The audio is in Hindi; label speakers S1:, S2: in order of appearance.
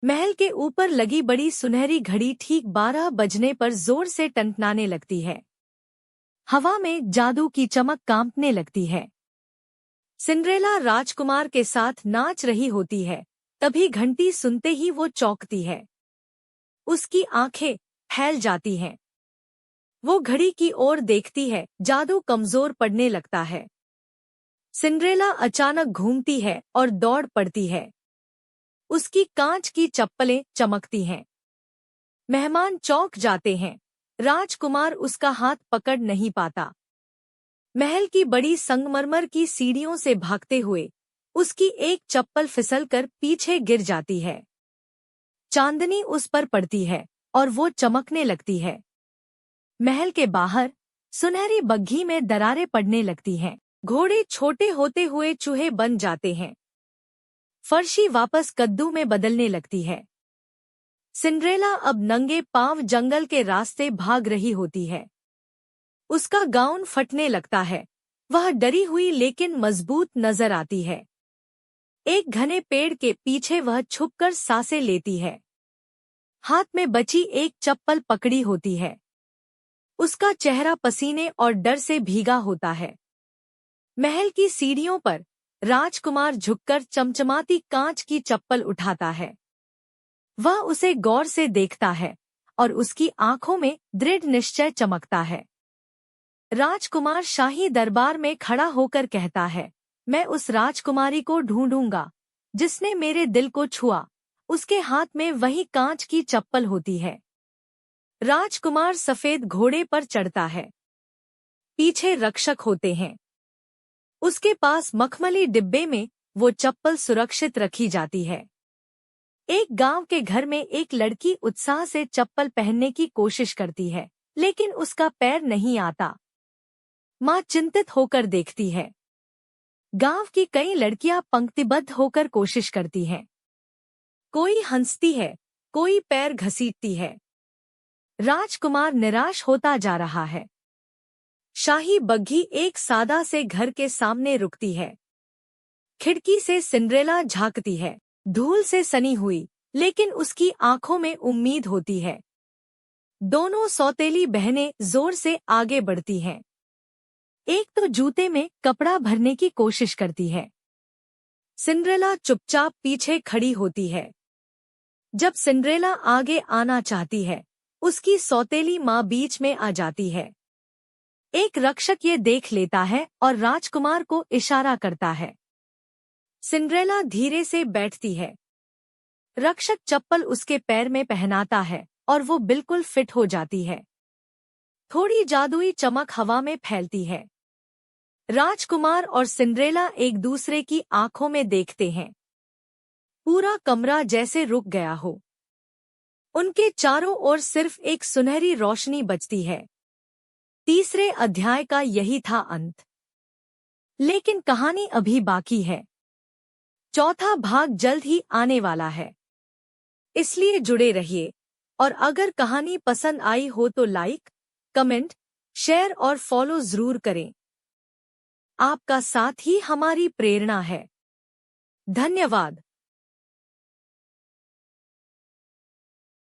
S1: महल के ऊपर लगी बड़ी सुनहरी घड़ी ठीक 12 बजने पर जोर से टनटनाने लगती है। हवा में जादू की चमक कांपने लगती है। सिंड्रेला राजकुमार के साथ नाच रही होती है, तभी घंटी सुनते ही वो चौंकती है। उसकी आंखें फैल जाती हैं। वो घड़ी की ओर देखती है, जादू कमजोर पड़ने लगता है। सिंड्रेला अचानक घूमती है और दौड़ पड़ती है। उसकी कांच की चप्पलें चमकती हैं। मेहमान चौंक जाते हैं। राजकुमार उसका हाथ पकड़ नहीं पाता। महल की बड़ी संगमरमर की सीढ़ियों से भागते हुए उसकी एक चप्पल फिसलकर पीछे गिर जाती है। चांदनी उस पर पड़ती है और वो चमकने लगती है। महल के बाहर सुनहरी बग्घी में दरारें पड़ने लगती हैं। घोड़े छोटे होते हुए चूहे बन जाते हैं। फर्शी वापस कद्दू में बदलने लगती है। सिंड्रेला अब नंगे पांव जंगल के रास्ते भाग रही होती है। उसका गाउन फटने लगता है। वह डरी हुई लेकिन मजबूत नजर आती है। एक घने पेड़ के पीछे वह छुपकर सांसें लेती है। हाथ में बची एक चप्पल पकड़ी होती है। उसका चेहरा पसीने और डर से भीगा होता है। महल की सीढ़ियों पर राजकुमार झुककर चमचमाती कांच की चप्पल उठाता है। वह उसे गौर से देखता है और उसकी आंखों में दृढ़ निश्चय चमकता है। राजकुमार शाही दरबार में खड़ा होकर कहता है, मैं उस राजकुमारी को ढूंढूंगा जिसने मेरे दिल को छुआ। उसके हाथ में वही कांच की चप्पल होती है। राजकुमार सफेद घोड़े पर चढ़ता है। पीछे रक्षक होते हैं। उसके पास मखमली डिब्बे में वो चप्पल सुरक्षित रखी जाती है। एक गांव के घर में एक लड़की उत्साह से चप्पल पहनने की कोशिश करती है, लेकिन उसका पैर नहीं आता। माँ चिंतित होकर देखती है। गांव की कई लड़कियां पंक्तिबद्ध होकर कोशिश करती हैं। कोई हंसती है, कोई पैर घसीटती है। राजकुमार निराश होता जा रहा है। शाही बग्घी एक सादा से घर के सामने रुकती है। खिड़की से सिंड्रेला झांकती है। धूल से सनी हुई, लेकिन उसकी आंखों में उम्मीद होती है। दोनों सौतेली बहनें जोर से आगे बढ़ती हैं। एक तो जूते में कपड़ा भरने की कोशिश करती है। सिंड्रेला चुपचाप पीछे खड़ी होती है। जब सिंड्रेला आगे आना चाहती है, उसकी सौतेली माँ बीच में आ जाती है। एक रक्षक ये देख लेता है और राजकुमार को इशारा करता है। सिंड्रेला धीरे से बैठती है। रक्षक चप्पल उसके पैर में पहनाता है और वो बिल्कुल फिट हो जाती है। थोड़ी जादुई चमक हवा में फैलती है। राजकुमार और सिंड्रेला एक दूसरे की आंखों में देखते हैं। पूरा कमरा जैसे रुक गया हो। उनके चारों ओर सिर्फ एक सुनहरी रोशनी बचती है। तीसरे अध्याय का यही था अंत। लेकिन कहानी अभी बाकी है। चौथा भाग जल्द ही आने वाला है, इसलिए जुड़े रहिए। और अगर कहानी पसंद आई हो तो लाइक, कमेंट, शेयर और फॉलो जरूर करें। आपका साथ ही हमारी प्रेरणा है। धन्यवाद।